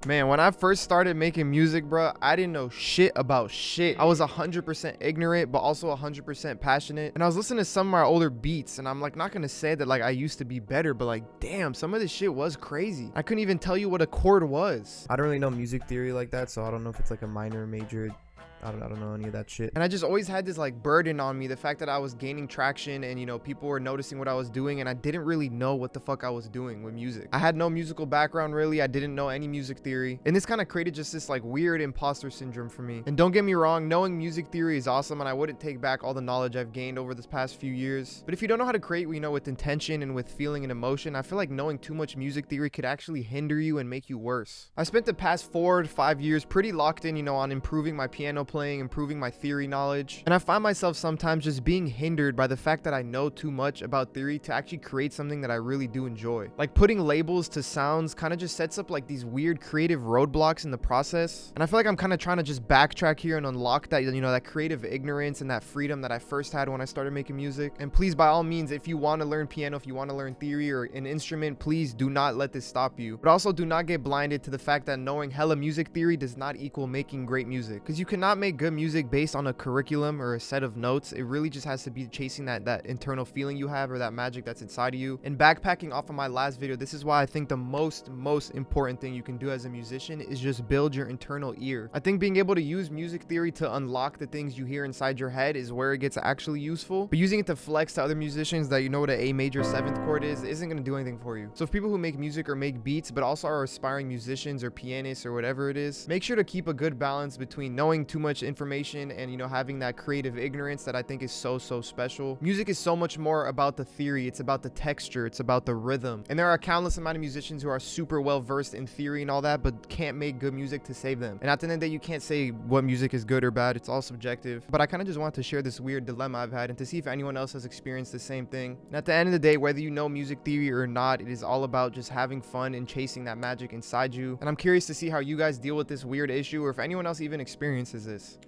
Man, when I first started making music, bro, I didn't know shit about shit. I was 100% ignorant, but also 100% passionate. And I was listening to some of my older beats, and I'm like, not gonna say that like I used to be better, but like, damn, some of this shit was crazy. I couldn't even tell you what a chord was. I don't really know music theory like that, so I don't know if it's like a minor or major. I don't know any of that shit. And I just always had this like burden on me, the fact that I was gaining traction and, you know, people were noticing what I was doing, and I didn't really know what the fuck I was doing with music. I had no musical background really. I didn't know any music theory. And this kind of created just this like weird imposter syndrome for me. And don't get me wrong, knowing music theory is awesome, and I wouldn't take back all the knowledge I've gained over this past few years. But if you don't know how to create, you know, with intention and with feeling and emotion, I feel like knowing too much music theory could actually hinder you and make you worse. I spent the past 4 to 5 years pretty locked in, you know, on improving my piano playing, improving my theory knowledge, and I find myself sometimes just being hindered by the fact that I know too much about theory to actually create something that I really do enjoy. Like putting labels to sounds kind of just sets up like these weird creative roadblocks in the process, and I feel like I'm kind of trying to just backtrack here and unlock that, you know, that creative ignorance and that freedom that I first had when I started making music. And please, by all means, if you want to learn piano, if you want to learn theory or an instrument, please do not let this stop you. But also do not get blinded to the fact that knowing hella music theory does not equal making great music, because you cannot make good music based on a curriculum or a set of notes. It really just has to be chasing that internal feeling you have, or that magic that's inside of you. And backpacking off of my last video, this is why I think the most important thing you can do as a musician is just build your internal ear. I think being able to use music theory to unlock the things you hear inside your head is where it gets actually useful, but using it to flex to other musicians that you know what an A major 7th chord is isn't going to do anything for you. So if people who make music or make beats but also are aspiring musicians or pianists or whatever it is, make sure to keep a good balance between knowing too much information and, you know, having that creative ignorance that I think is so special. Music is so much more about the theory. It's about the texture. It's about the rhythm. And there are a countless amount of musicians who are super well versed in theory and all that, but can't make good music to save them. And at the end of the day, you can't say what music is good or bad. It's all subjective. But I kind of just want to share this weird dilemma I've had and to see if anyone else has experienced the same thing. And at the end of the day, whether you know music theory or not, it is all about just having fun and chasing that magic inside you. And I'm curious to see how you guys deal with this weird issue, or if anyone else even experiences this.